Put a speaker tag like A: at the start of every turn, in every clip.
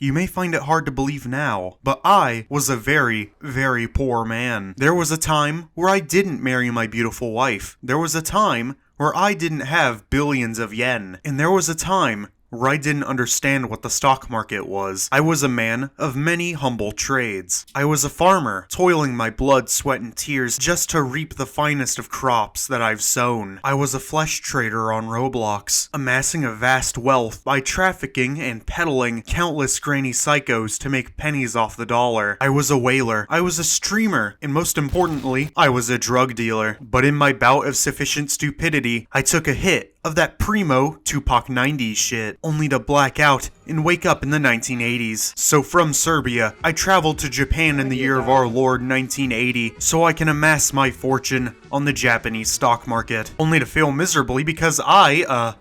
A: You may find it hard to believe now, but I was a very, very poor man. There was a time where I didn't marry my beautiful wife. There was a time where I didn't have billions of yen. And there was a time where I didn't understand what the stock market was. I was a man of many humble trades. I was a farmer, toiling my blood, sweat, and tears just to reap the finest of crops that I've sown. I was a flesh trader on Roblox, amassing a vast wealth by trafficking and peddling countless granny psychos to make pennies off the dollar. I was a whaler, I was a streamer, and most importantly, I was a drug dealer. But in my bout of sufficient stupidity, I took a hit of that primo Tupac 90s shit, only to black out and wake up in the 1980s. So from Serbia, I traveled to Japan in the year of our Lord 1980 so I can amass my fortune on the Japanese stock market, only to fail miserably because I,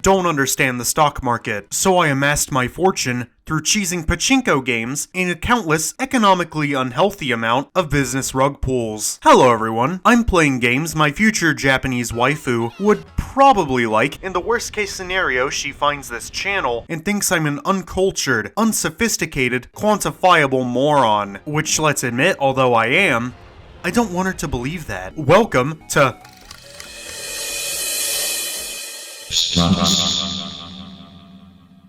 A: don't understand the stock market. So I amassed my fortune through cheesing pachinko games and a countless, economically unhealthy amount of business rug pulls. Hello everyone, I'm playing games my future Japanese waifu would probably like. In the worst case scenario, she finds this channel and thinks I'm an uncultured, unsophisticated, quantifiable moron. Which, let's admit, although I am, I don't want her to believe that. Welcome to...
B: Stonks.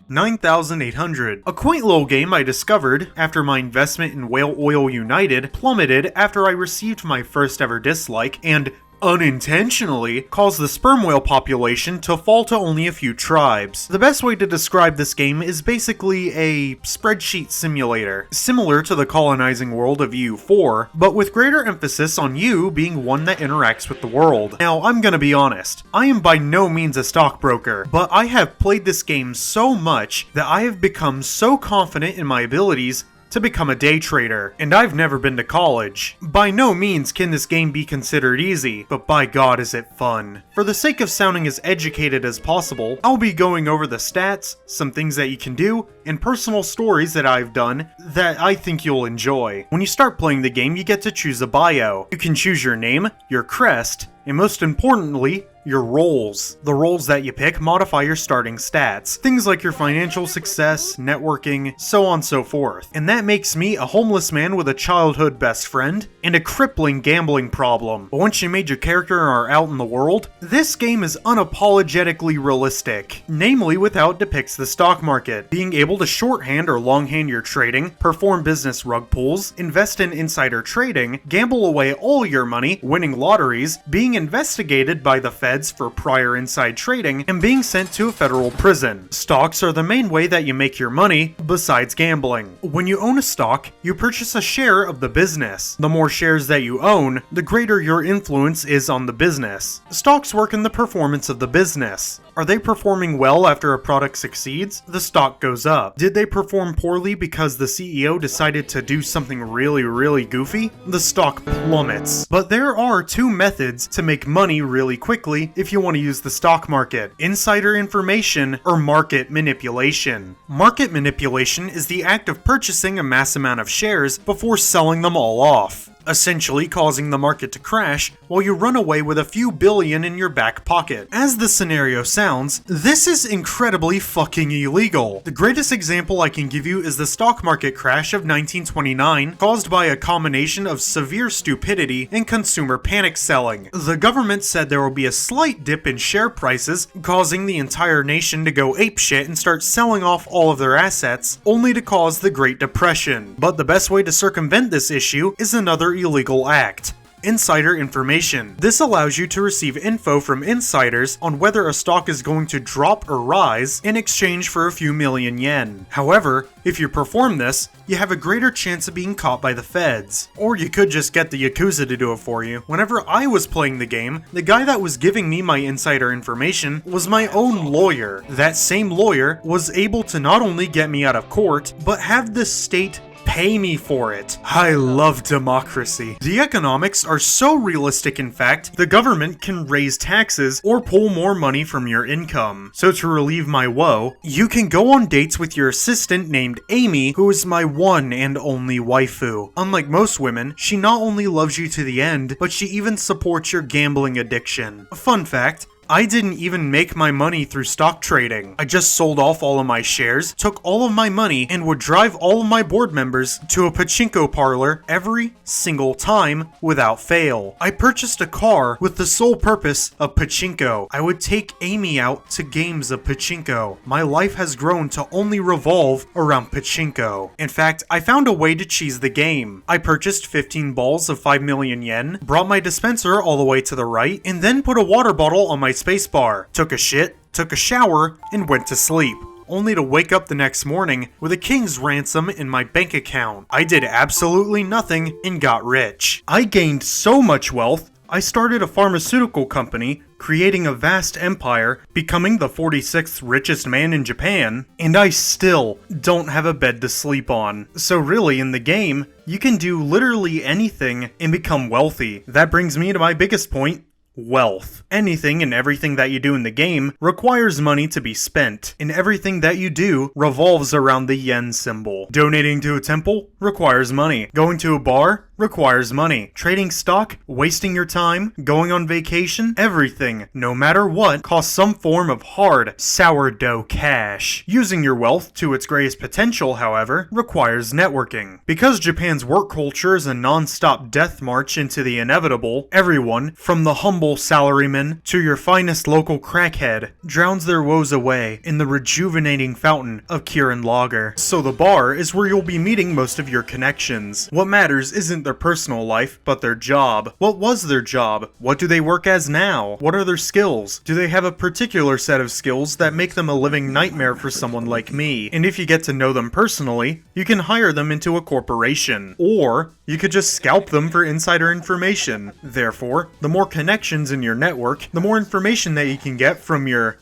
A: 9800, a quaint little game I discovered after my investment in Whale Oil United plummeted after I received my first ever dislike and unintentionally caused the sperm whale population to fall to only a few tribes. The best way to describe this game is basically a spreadsheet simulator, similar to the colonizing world of EU4, but with greater emphasis on you being one that interacts with the world. Now, I'm gonna be honest, I am by no means a stockbroker, but I have played this game so much that I have become so confident in my abilities to become a day trader, and I've never been to college. By no means can this game be considered easy, but by God is it fun. For the sake of sounding as educated as possible, I'll be going over the stats, some things that you can do, and personal stories that I've done that I think you'll enjoy. When you start playing the game, you get to choose a bio. You can choose your name, your crest, and most importantly, your roles. The roles that you pick modify your starting stats. Things like your financial success, networking, so on and so forth. And that makes me a homeless man with a childhood best friend and a crippling gambling problem. But once you made your character and are out in the world, this game is unapologetically realistic. Namely with how it depicts the stock market. Being able to shorthand or longhand your trading, perform business rug pulls, invest in insider trading, gamble away all your money, winning lotteries, being investigated by the Fed for prior inside trading, and being sent to a federal prison. Stocks are the main way that you make your money, besides gambling. When you own a stock, you purchase a share of the business. The more shares that you own, the greater your influence is on the business. Stocks work in the performance of the business. Are they performing well after a product succeeds? The stock goes up. Did they perform poorly because the CEO decided to do something really goofy? The stock plummets. But there are two methods to make money really quickly if you want to use the stock market: insider information or market manipulation. Market manipulation is the act of purchasing a mass amount of shares before selling them all off, essentially causing the market to crash while you run away with a few billion in your back pocket. As the scenario sounds, this is incredibly fucking illegal. The greatest example I can give you is the stock market crash of 1929, caused by a combination of severe stupidity and consumer panic selling. The government said there will be a slight dip in share prices, causing the entire nation to go apeshit and start selling off all of their assets, only to cause the Great Depression. But the best way to circumvent this issue is another illegal act: insider information. This allows you to receive info from insiders on whether a stock is going to drop or rise in exchange for a few million yen. However, if you perform this, you have a greater chance of being caught by the feds. Or you could just get the Yakuza to do it for you. Whenever I was playing the game, the guy that was giving me my insider information was my own lawyer. That same lawyer was able to not only get me out of court, but have the state pay me for it. I love democracy. The economics are so realistic, in fact, the government can raise taxes or pull more money from your income. So to relieve my woe, you can go on dates with your assistant named Amy, who is my one and only waifu. Unlike most women, she not only loves you to the end, but she even supports your gambling addiction. A fun fact: I didn't even make my money through stock trading. I just sold off all of my shares, took all of my money, and would drive all of my board members to a pachinko parlor every single time without fail. I purchased a car with the sole purpose of pachinko. I would take Amy out to games of pachinko. My life has grown to only revolve around pachinko. In fact, I found a way to cheese the game. I purchased 15 balls of 5 million yen, brought my dispenser all the way to the right, and then put a water bottle on my spacebar, took a shit, took a shower, and went to sleep, only to wake up the next morning with a king's ransom in my bank account. I did absolutely nothing and got rich. I gained so much wealth, I started a pharmaceutical company, creating a vast empire, becoming the 46th richest man in Japan, and I still don't have a bed to sleep on. So really, in the game, you can do literally anything and become wealthy. That brings me to my biggest point: wealth. Anything and everything that you do in the game requires money to be spent, and everything that you do revolves around the yen symbol. Donating to a temple requires money. Going to a bar requires money. Trading stock, wasting your time, going on vacation, everything, no matter what, costs some form of hard, sourdough cash. Using your wealth to its greatest potential, however, requires networking. Because Japan's work culture is a non-stop death march into the inevitable, everyone, from the humble salaryman to your finest local crackhead, drowns their woes away in the rejuvenating fountain of Kirin Lager. So the bar is where you'll be meeting most of your connections. What matters isn't their personal life, but their job. What was their job? What do they work as now? What are their skills? Do they have a particular set of skills that make them a living nightmare for someone like me? And if you get to know them personally, you can hire them into a corporation. Or you could just scalp them for insider information. Therefore, the more connections in your network, the more information that you can get from your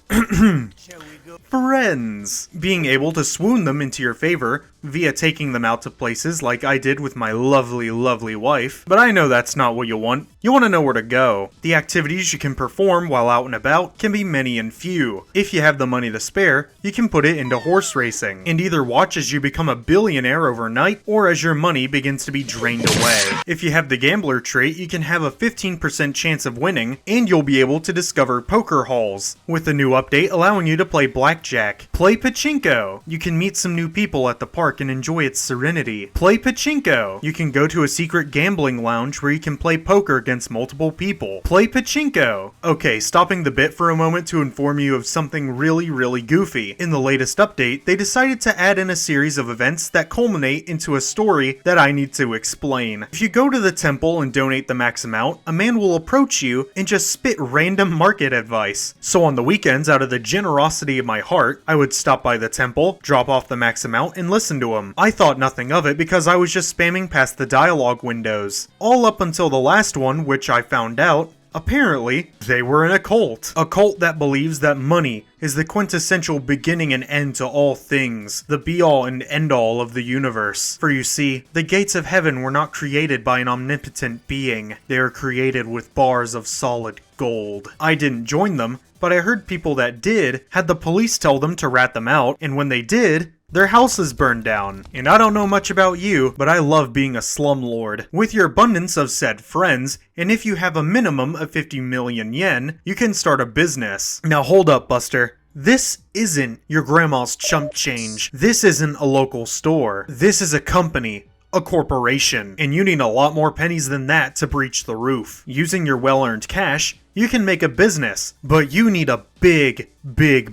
A: friends. Being able to swoon them into your favor via taking them out to places like I did with my lovely, lovely wife. But I know that's not what you want. You want to know where to go. The activities you can perform while out and about can be many and few. If you have the money to spare, you can put it into horse racing, and either watch as you become a billionaire overnight, or as your money begins to be drained away. If you have the gambler trait, you can have a 15% chance of winning, and you'll be able to discover poker halls, with a new update allowing you to play blackjack. Play pachinko. You can meet some new people at the park and enjoy its serenity. Play pachinko. You can go to a secret gambling lounge where you can play poker against multiple people. Play pachinko. Okay, stopping the bit for a moment to inform you of something really, really goofy. In the latest update, they decided to add in a series of events that culminate into a story that I need to explain. If you go to the temple and donate the max amount, a man will approach you and just spit random market advice. So on the weekends, out of the generosity of my heart, I would stop by the temple, drop off the max amount, and listen to him. I thought nothing of it because I was just spamming past the dialogue windows. All up until the last one, which I found out, apparently, they were in a cult. A cult that believes that money is the quintessential beginning and end to all things, the be-all and end-all of the universe. For you see, the gates of heaven were not created by an omnipotent being. They are created with bars of solid gold. I didn't join them, but I heard people that did had the police tell them to rat them out, and when they did, their houses burned down. And I don't know much about you, but I love being a slumlord. With your abundance of said friends, and if you have a minimum of 50 million yen, you can start a business. Now hold up, Buster. This isn't your grandma's chump change. This isn't a local store. This is a company. A corporation. And you need a lot more pennies than that to breach the roof. Using your well-earned cash, you can make a business, but you need a big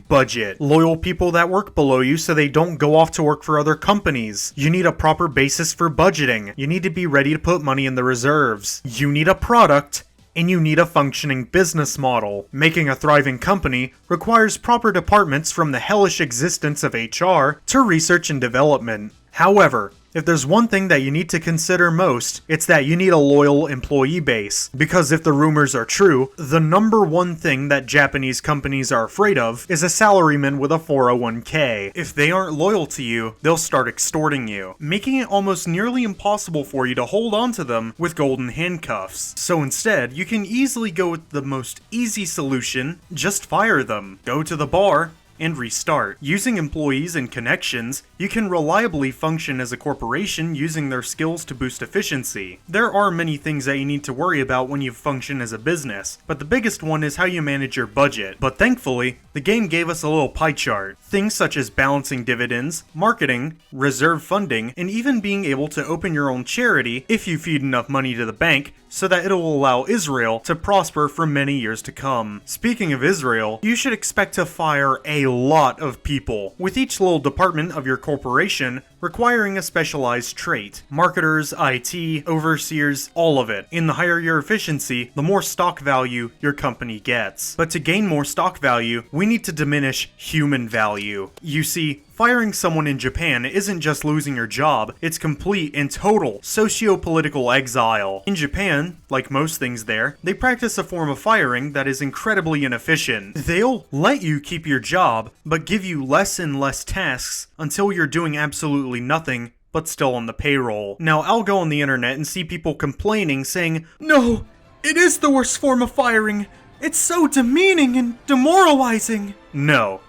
A: budget. Loyal people that work below you so they don't go off to work for other companies. You need a proper basis for budgeting. You need to be ready to put money in the reserves. You need a product, and you need a functioning business model. Making a thriving company requires proper departments from the hellish existence of HR to research and development. However, if there's one thing that you need to consider most, it's that you need a loyal employee base. Because if the rumors are true, the number one thing that Japanese companies are afraid of is a salaryman with a 401k. If they aren't loyal to you, they'll start extorting you, making it almost nearly impossible for you to hold on to them with golden handcuffs. So instead, you can easily go with the most easy solution: just fire them. Go to the bar and restart. Using employees and connections, you can reliably function as a corporation using their skills to boost efficiency. There are many things that you need to worry about when you function as a business, but the biggest one is how you manage your budget. But thankfully, the game gave us a little pie chart. Things such as balancing dividends, marketing, reserve funding, and even being able to open your own charity if you feed enough money to the bank so that it'll allow Israel to prosper for many years to come. Speaking of Israel, you should expect to fire a lot of people, with each little department of your corporation requiring a specialized trait. Marketers, IT, overseers, all of it. And the higher your efficiency, the more stock value your company gets. But to gain more stock value, we need to diminish human value. You see, firing someone in Japan isn't just losing your job, it's complete and total socio-political exile. In Japan, like most things there, they practice a form of firing that is incredibly inefficient. They'll let you keep your job, but give you less and less tasks until you're doing absolutely nothing, but still on the payroll. Now, I'll go on the internet and see people complaining, saying, "No, it is the worst form of firing. It's so demeaning and demoralizing." No,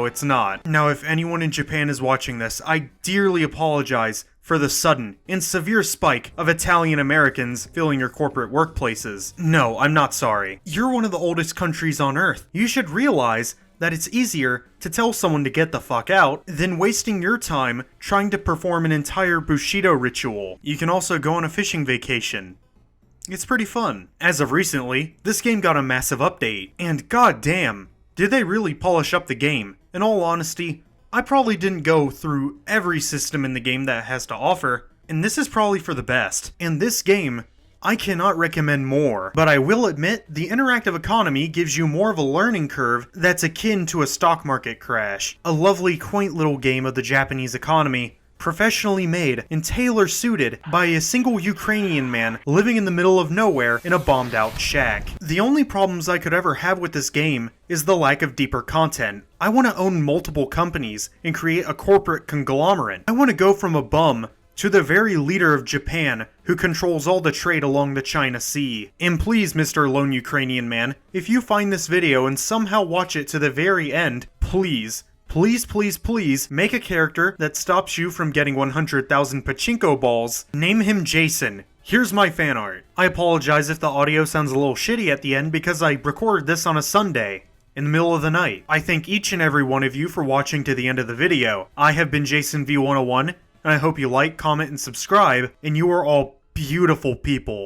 A: it's not. Now, if anyone in Japan is watching this, I dearly apologize for the sudden and severe spike of Italian Americans filling your corporate workplaces. No, I'm not sorry. You're one of the oldest countries on Earth. You should realize that it's easier to tell someone to get the fuck out than wasting your time trying to perform an entire Bushido ritual. You can also go on a fishing vacation. It's pretty fun. As of recently, this game got a massive update, and goddamn, did they really polish up the game? In all honesty, I probably didn't go through every system in the game that it has to offer, and this is probably for the best. And this game, I cannot recommend more, but I will admit the interactive economy gives you more of a learning curve that's akin to a stock market crash. A lovely, quaint little game of the Japanese economy, professionally made and tailor-suited by a single Ukrainian man living in the middle of nowhere in a bombed-out shack. The only problems I could ever have with this game is the lack of deeper content. I want to own multiple companies and create a corporate conglomerate. I want to go from a bum to the very leader of Japan who controls all the trade along the China Sea. And please, Mr. Lone Ukrainian Man, if you find this video and somehow watch it to the very end, please make a character that stops you from getting 100,000 pachinko balls. Name him Jason. Here's my fan art. I apologize if the audio sounds a little shitty at the end because I recorded this on a Sunday, in the middle of the night. I thank each and every one of you for watching to the end of the video. I have been Jason V101, and I hope you like, comment, and subscribe, and you are all beautiful people.